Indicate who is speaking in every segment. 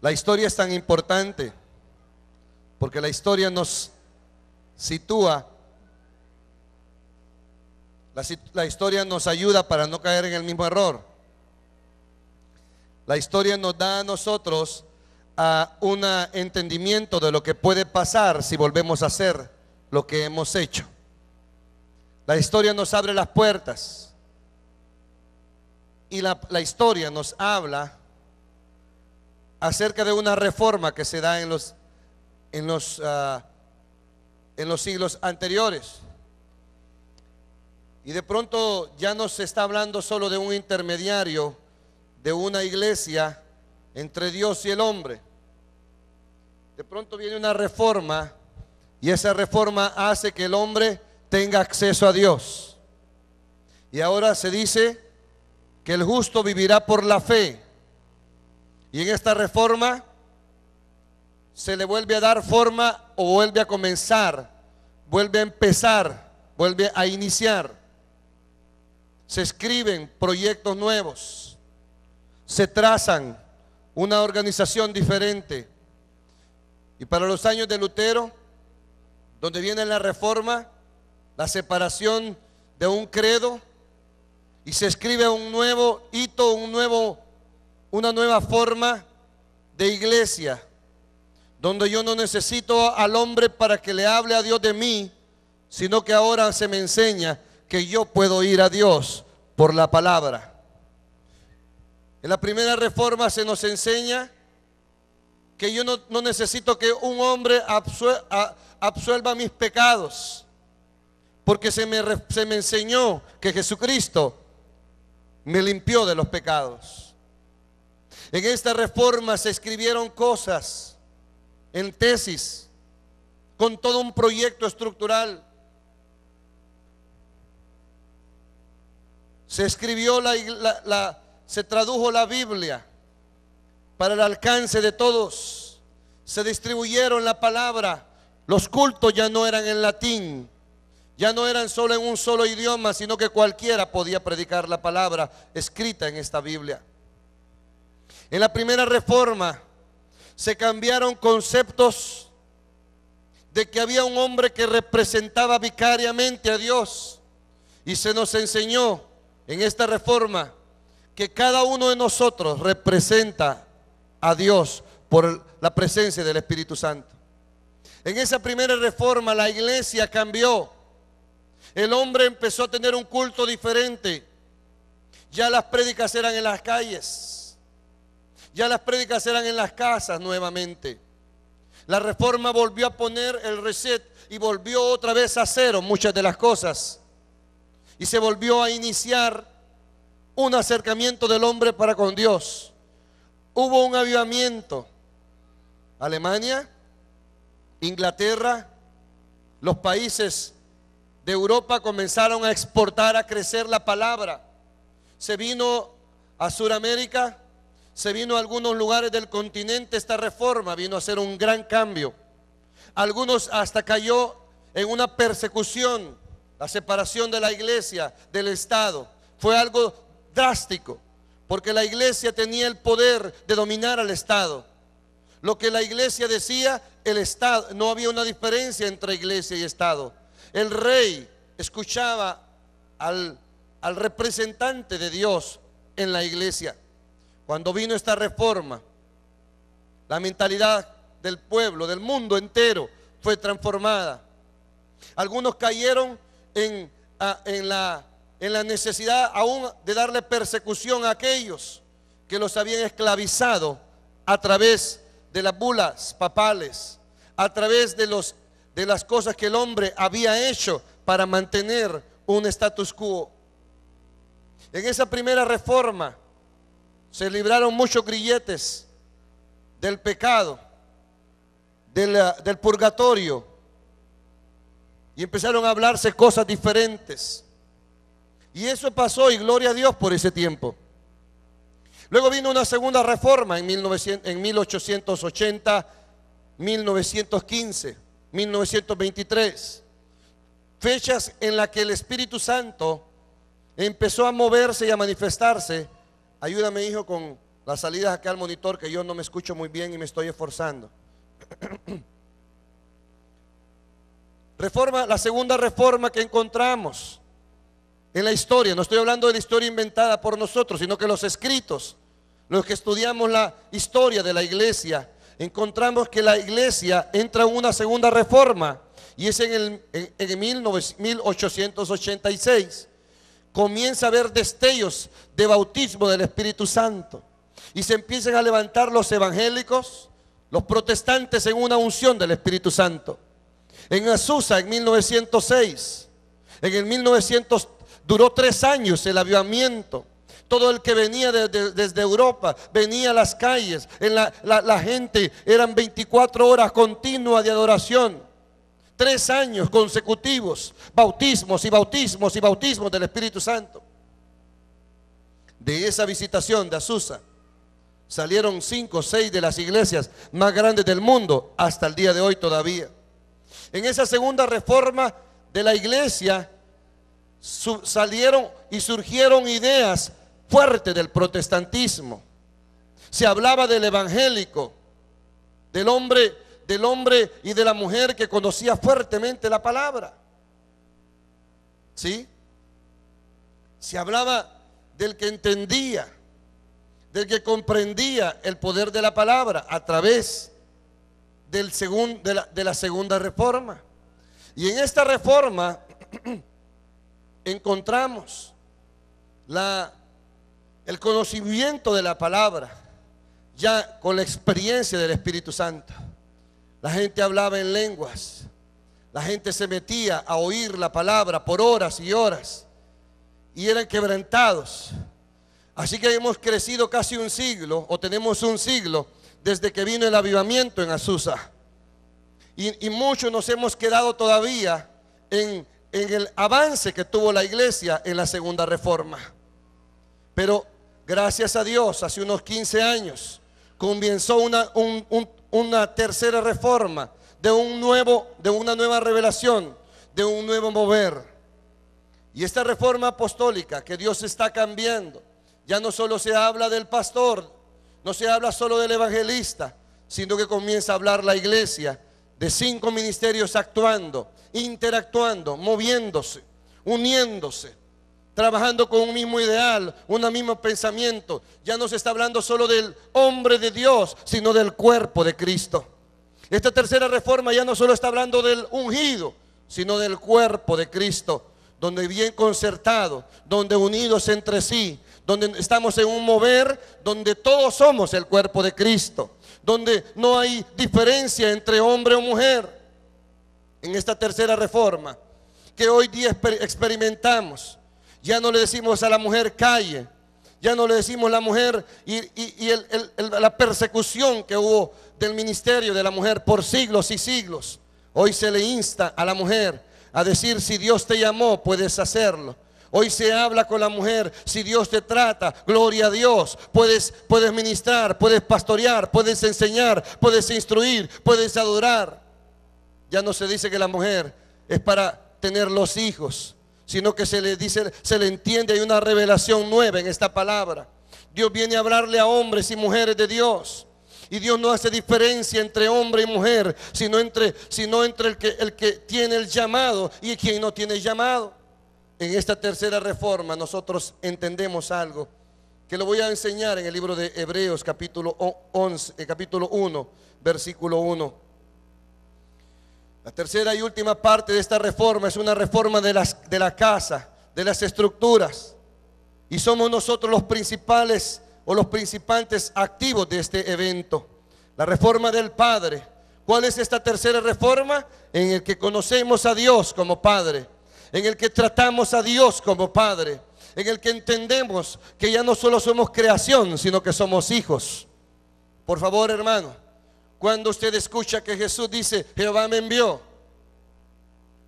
Speaker 1: La historia es tan importante porque la historia nos sitúa, la historia nos ayuda para no caer en el mismo error. La historia nos da a nosotros un entendimiento de lo que puede pasar si volvemos a hacer lo que hemos hecho. La historia nos abre las puertas y la historia nos habla acerca de una reforma que se da en los siglos anteriores. Y de pronto ya no se está hablando solo de un intermediario, de una iglesia entre Dios y el hombre. De pronto viene una reforma y esa reforma hace que el hombre tenga acceso a Dios. Y ahora se dice que el justo vivirá por la fe. Y en esta reforma se le vuelve a dar forma o vuelve a comenzar, vuelve a empezar, vuelve a iniciar. Se escriben proyectos nuevos, se trazan una organización diferente. Y para los años de Lutero, donde viene la reforma, la separación de un credo, y se escribe un nuevo hito, una nueva forma de iglesia, donde yo no necesito al hombre para que le hable a Dios de mí, sino que ahora se me enseña que yo puedo ir a Dios por la palabra. En la primera reforma se nos enseña que yo no necesito que un hombre absuelva mis pecados, porque se me enseñó que Jesucristo me limpió de los pecados. En esta reforma se escribieron cosas en tesis, con todo un proyecto estructural. Se escribió se tradujo la Biblia para el alcance de todos. Se distribuyeron la palabra. Los cultos ya no eran en latín, ya no eran solo en un solo idioma, sino que cualquiera podía predicar la palabra escrita en esta Biblia. En la primera reforma se cambiaron conceptos de que había un hombre que representaba vicariamente a Dios, y se nos enseñó en esta reforma que cada uno de nosotros representa a Dios por la presencia del Espíritu Santo. En esa primera reforma la iglesia cambió. El hombre empezó a tener un culto diferente. Ya las prédicas eran en las calles, ya las prédicas eran en las casas nuevamente. La reforma volvió a poner el reset y volvió otra vez a cero muchas de las cosas, y se volvió a iniciar un acercamiento del hombre para con Dios. Hubo un avivamiento. Alemania, Inglaterra, los países de Europa comenzaron a exportar, a crecer la palabra. Se vino a Sudamérica, se vino a algunos lugares del continente. Esta reforma vino a hacer un gran cambio. Algunos hasta cayó en una persecución, la separación de la iglesia del Estado. Fue algo drástico, porque la iglesia tenía el poder de dominar al Estado. Lo que la iglesia decía, el Estado, no había una diferencia entre iglesia y Estado. El rey escuchaba al representante de Dios en la iglesia. Cuando vino esta reforma, la mentalidad del pueblo, del mundo entero, fue transformada. Algunos cayeron en la necesidad aún de darle persecución a aquellos que los habían esclavizado a través de las bulas papales, a través de las cosas que el hombre había hecho para mantener un status quo. En esa primera reforma se libraron muchos grilletes del pecado, del purgatorio, y empezaron a hablarse cosas diferentes. Y eso pasó, y gloria a Dios por ese tiempo. Luego vino una segunda reforma en 1880, 1915, 1923. Fechas en las que el Espíritu Santo empezó a moverse y a manifestarse. Ayúdame, hijo, con las salidas acá al monitor, que yo no me escucho muy bien y me estoy esforzando. Reforma, la segunda reforma que encontramos en la historia, no estoy hablando de la historia inventada por nosotros, sino que los escritos, los que estudiamos la historia de la iglesia, encontramos que la iglesia entra en una segunda reforma, y es en 1886. Comienza a haber destellos de bautismo del Espíritu Santo, y se empiezan a levantar los evangélicos, los protestantes, en una unción del Espíritu Santo. En Azusa, en 1906, en el 1900 duró 3 años el avivamiento. Todo el que venía desde Europa venía a las calles. La gente, eran 24 horas continuas de adoración. 3 años consecutivos, bautismos y bautismos y bautismos del Espíritu Santo. De esa visitación de Azusa salieron 5 o 6 de las iglesias más grandes del mundo hasta el día de hoy todavía. En esa segunda reforma de la iglesia salieron y surgieron ideas fuertes del protestantismo. Se hablaba del evangélico, del hombre y de la mujer que conocía fuertemente la palabra. ¿Sí? Se hablaba del que entendía, del que comprendía el poder de la palabra a través de la segunda reforma. Y en esta reforma encontramos el conocimiento de la palabra, ya con la experiencia del Espíritu Santo. La gente hablaba en lenguas, la gente se metía a oír la palabra por horas y horas, y eran quebrantados. Así que hemos crecido casi un siglo, o tenemos un siglo, desde que vino el avivamiento en Azusa. Y muchos nos hemos quedado todavía en el avance que tuvo la iglesia en la segunda reforma. Pero gracias a Dios, hace unos 15 años comenzó una tercera reforma, de una nueva revelación, de un nuevo mover. Y esta reforma apostólica que Dios está cambiando, ya no solo se habla del pastor, no se habla solo del evangelista, sino que comienza a hablar la iglesia de 5 ministerios actuando, interactuando, moviéndose, uniéndose, trabajando con un mismo ideal, un mismo pensamiento. Ya no se está hablando solo del hombre de Dios, sino del cuerpo de Cristo. Esta tercera reforma ya no solo está hablando del ungido, sino del cuerpo de Cristo, donde bien concertado, donde unidos entre sí, donde estamos en un mover, donde todos somos el cuerpo de Cristo, donde no hay diferencia entre hombre o mujer. En esta tercera reforma que hoy día experimentamos, ya no le decimos a la mujer calle, ya no le decimos la mujer y la persecución que hubo del ministerio de la mujer por siglos y siglos. Hoy se le insta a la mujer a decir: si Dios te llamó, puedes hacerlo. Hoy se habla con la mujer: si Dios te trata, gloria a Dios, puedes ministrar, puedes pastorear, puedes enseñar, puedes instruir, puedes adorar. Ya no se dice que la mujer es para tener los hijos, sino que se le entiende, hay una revelación nueva en esta palabra. Dios viene a hablarle a hombres y mujeres de Dios. Y Dios no hace diferencia entre hombre y mujer, sino entre el que tiene el llamado y quien no tiene llamado. En esta tercera reforma nosotros entendemos algo que lo voy a enseñar en el libro de Hebreos capítulo 1, versículo 1. La tercera y última parte de esta reforma es una reforma de la casa, de las estructuras. Y somos nosotros los principales o los principantes activos de este evento. La reforma del Padre. ¿Cuál es esta tercera reforma? En el que conocemos a Dios como Padre, en el que tratamos a Dios como Padre, en el que entendemos que ya no solo somos creación, sino que somos hijos. Por favor, hermano, cuando usted escucha que Jesús dice: Jehová me envió,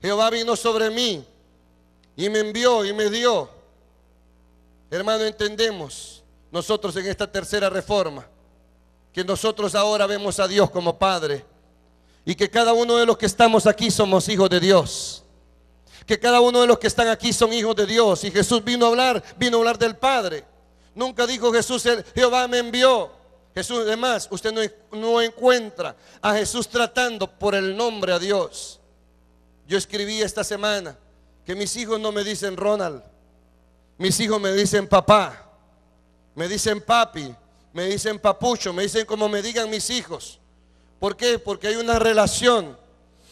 Speaker 1: Jehová vino sobre mí y me envió y me dio, hermano, entendemos nosotros en esta tercera reforma que nosotros ahora vemos a Dios como Padre, y que cada uno de los que estamos aquí somos hijos de Dios, que cada uno de los que están aquí son hijos de Dios. Y Jesús vino a hablar del Padre. Nunca dijo Jesús, Jehová me envió. Jesús, además, usted no encuentra a Jesús tratando por el nombre a Dios. Yo escribí esta semana que mis hijos no me dicen Ronald, mis hijos me dicen papá, me dicen papi, me dicen papucho, me dicen como me digan mis hijos. ¿Por qué? Porque hay una relación.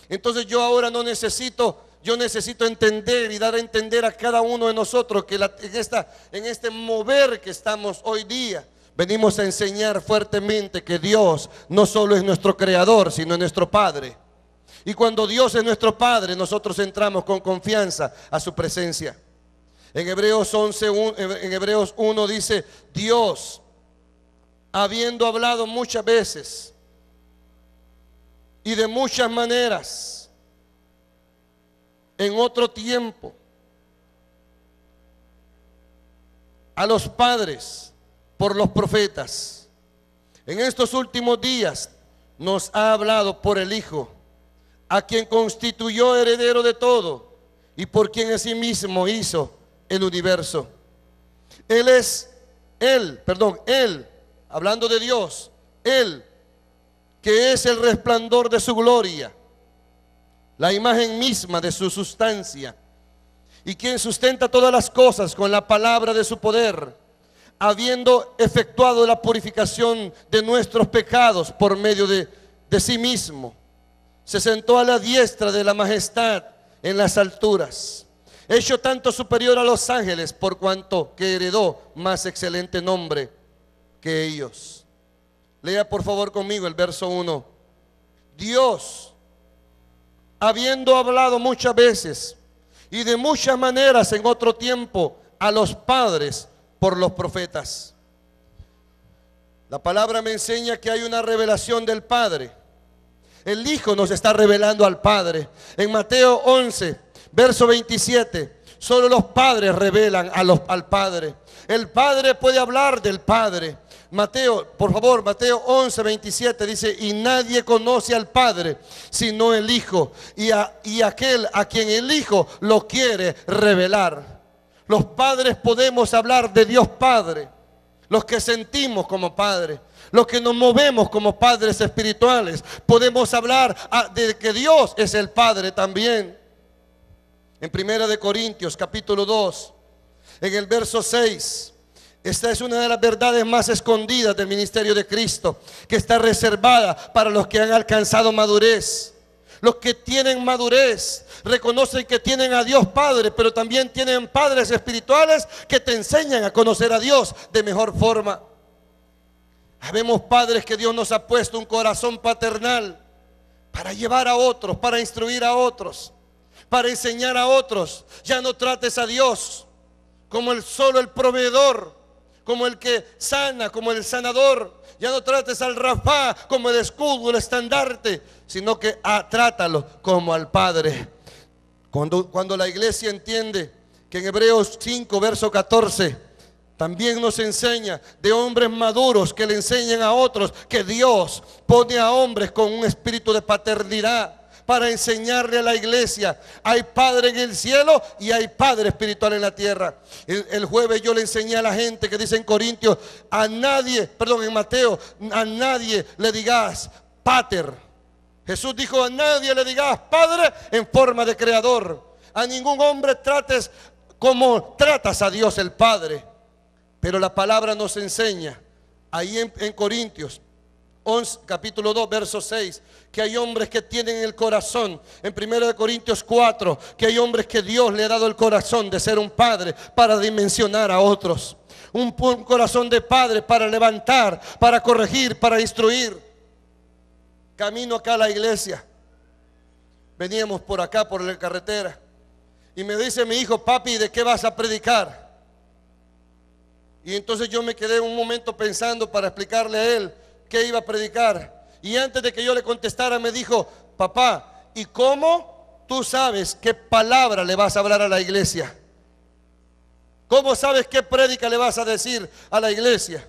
Speaker 1: Entonces yo ahora yo necesito entender y dar a entender a cada uno de nosotros que en este mover que estamos hoy día, venimos a enseñar fuertemente que Dios no solo es nuestro creador, sino es nuestro Padre. Y cuando Dios es nuestro Padre, nosotros entramos con confianza a su presencia. En Hebreos 1 dice, Dios, habiendo hablado muchas veces y de muchas maneras en otro tiempo a los padres por los profetas, en estos últimos días nos ha hablado por el Hijo, a quien constituyó heredero de todo y por quien asimismo hizo el universo. Él, hablando de Dios, Él, que es el resplandor de su gloria, la imagen misma de su sustancia, y quien sustenta todas las cosas con la palabra de su poder, habiendo efectuado la purificación de nuestros pecados por medio de sí mismo, se sentó a la diestra de la majestad en las alturas, hecho tanto superior a los ángeles, por cuanto que heredó más excelente nombre que ellos. Lea por favor conmigo el verso 1. Dios, habiendo hablado muchas veces y de muchas maneras en otro tiempo a los padres por los profetas. La palabra me enseña que hay una revelación del Padre. El Hijo nos está revelando al Padre. En Mateo 11, verso 27, solo los padres revelan al Padre. El Padre puede hablar del Padre. Mateo 11, 27 dice, y nadie conoce al Padre sino el Hijo, y aquel a quien el Hijo lo quiere revelar. Los padres podemos hablar de Dios Padre, los que sentimos como Padre, los que nos movemos como padres espirituales, podemos hablar de que Dios es el Padre también. En 1 Corintios capítulo 2, en el verso 6, esta es una de las verdades más escondidas del ministerio de Cristo, que está reservada para los que han alcanzado madurez. Los que tienen madurez reconocen que tienen a Dios Padre, pero también tienen padres espirituales que te enseñan a conocer a Dios de mejor forma. Habemos padres que Dios nos ha puesto un corazón paternal para llevar a otros, para instruir a otros, para enseñar a otros. Ya no trates a Dios como solo el proveedor, como el que sana, como el sanador. Ya no trates al Rafá como el escudo, el estandarte, sino que trátalo como al Padre. Cuando la iglesia entiende que en Hebreos 5, verso 14, también nos enseña de hombres maduros que le enseñan a otros que Dios pone a hombres con un espíritu de paternidad para enseñarle a la iglesia. Hay Padre en el cielo y hay Padre espiritual en la tierra. El jueves yo le enseñé a la gente que dice en Corintios, en Mateo, a nadie le digas pater. Jesús dijo, a nadie le digas Padre en forma de creador. A ningún hombre trates como tratas a Dios el Padre. Pero la palabra nos enseña ahí en Corintios 11, capítulo 2, verso 6, que hay hombres que tienen el corazón. En 1 Corintios 4, que hay hombres que Dios le ha dado el corazón de ser un padre para dimensionar a otros. Un corazón de padre para levantar, para corregir, para instruir. Camino acá a la iglesia, veníamos por acá, por la carretera, y me dice mi hijo, papi, ¿de qué vas a predicar? Y entonces yo me quedé un momento pensando para explicarle a él qué iba a predicar. Y antes de que yo le contestara me dijo, papá, ¿y cómo tú sabes qué palabra le vas a hablar a la iglesia? ¿Cómo sabes qué prédica le vas a decir a la iglesia?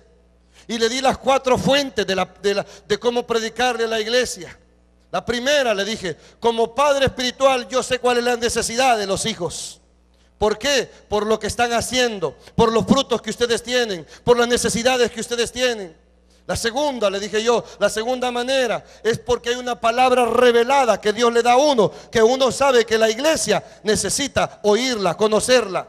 Speaker 1: Y le di las 4 fuentes de cómo predicarle a la iglesia. La primera le dije, como padre espiritual yo sé cuál es la necesidad de los hijos. ¿Por qué? Por lo que están haciendo, por los frutos que ustedes tienen, por las necesidades que ustedes tienen. La segunda, le dije yo, la segunda manera es porque hay una palabra revelada que Dios le da a uno, que uno sabe que la iglesia necesita oírla, conocerla.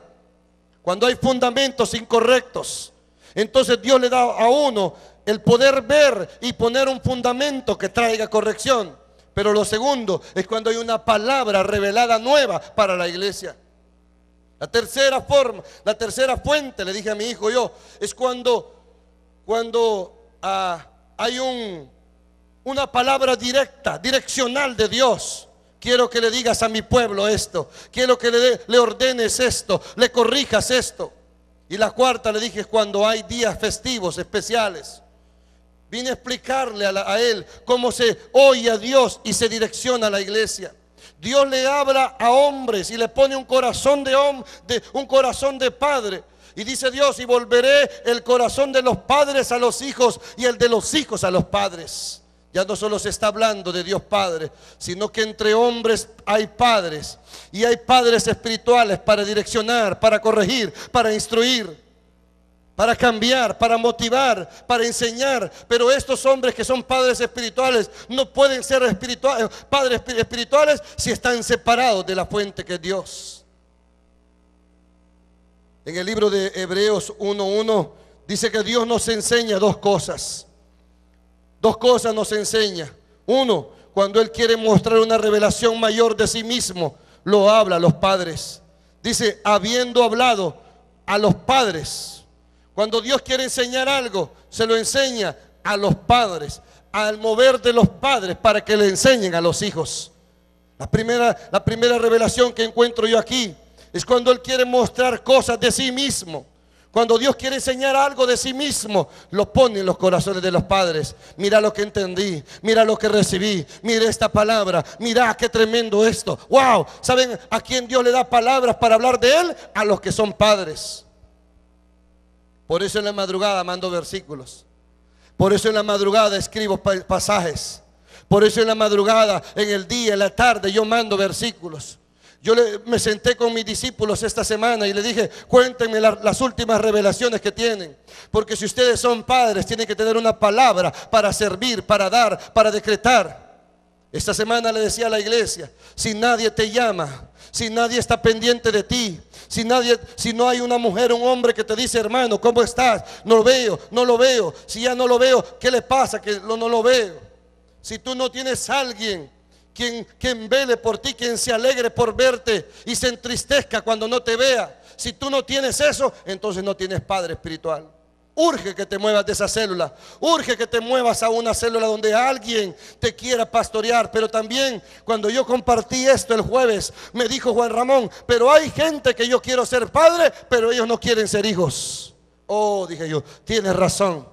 Speaker 1: Cuando hay fundamentos incorrectos, entonces Dios le da a uno el poder ver y poner un fundamento que traiga corrección. Pero lo segundo es cuando hay una palabra revelada nueva para la iglesia. La tercera forma, la tercera fuente, le dije a mi hijo yo, es cuando hay una palabra directa, direccional de Dios. Quiero que le digas a mi pueblo esto, quiero que le ordenes esto, le corrijas esto. Y la cuarta, le dije, es cuando hay días festivos especiales. Vine a explicarle a él cómo se oye a Dios y se direcciona a la iglesia. Dios le habla a hombres y le pone un corazón de hombre, un corazón de padre. Y dice Dios, y volveré el corazón de los padres a los hijos y el de los hijos a los padres. Ya no solo se está hablando de Dios Padre, sino que entre hombres hay padres. Y hay padres espirituales para direccionar, para corregir, para instruir, para cambiar, para motivar, para enseñar. Pero estos hombres que son padres espirituales no pueden ser padres espirituales si están separados de la fuente que es Dios. En el libro de Hebreos 1:1 dice que Dios nos enseña dos cosas. Dos cosas nos enseña. Uno, cuando Él quiere mostrar una revelación mayor de sí mismo, lo habla a los padres. Dice, habiendo hablado a los padres. Cuando Dios quiere enseñar algo, se lo enseña a los padres, al mover de los padres para que le enseñen a los hijos. La primera revelación que encuentro yo aquí es cuando Él quiere mostrar cosas de sí mismo. Cuando Dios quiere enseñar algo de sí mismo, lo pone en los corazones de los padres. Mira lo que entendí, mira lo que recibí, mira esta palabra, mira qué tremendo esto. Wow, ¿saben a quién Dios le da palabras para hablar de Él? A los que son padres. Por eso en la madrugada mando versículos. Por eso en la madrugada escribo pasajes. Por eso en la madrugada, en el día, en la tarde, yo mando versículos. Yo me senté con mis discípulos esta semana y le dije, cuéntenme las últimas revelaciones que tienen. Porque si ustedes son padres, tienen que tener una palabra para servir, para dar, para decretar. Esta semana le decía a la iglesia, si nadie te llama, si nadie está pendiente de ti, si no hay una mujer, un hombre que te dice, hermano, ¿cómo estás? No lo veo. Si ya no lo veo, ¿qué le pasa? Que no lo veo. Si tú no tienes a alguien quien vele por ti, quien se alegre por verte y se entristezca cuando no te vea. Si tú no tienes eso, entonces no tienes padre espiritual. Urge que te muevas de esa célula. Urge que te muevas a una célula donde alguien te quiera pastorear. Pero también cuando yo compartí esto el jueves, me dijo Juan Ramón, pero hay gente que yo quiero ser padre, pero ellos no quieren ser hijos. Oh, dije yo, tienes razón.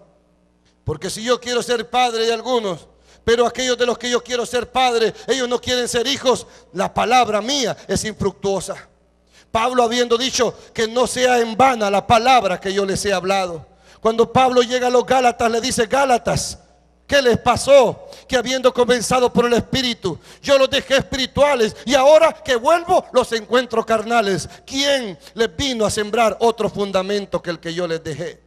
Speaker 1: Porque si yo quiero ser padre de algunos, pero aquellos de los que yo quiero ser padre, ellos no quieren ser hijos, la palabra mía es infructuosa. Pablo habiendo dicho que no sea en vana la palabra que yo les he hablado. Cuando Pablo llega a los Gálatas, le dice, Gálatas, ¿qué les pasó? Que habiendo comenzado por el Espíritu, yo los dejé espirituales y ahora que vuelvo los encuentro carnales. ¿Quién les vino a sembrar otro fundamento que el que yo les dejé?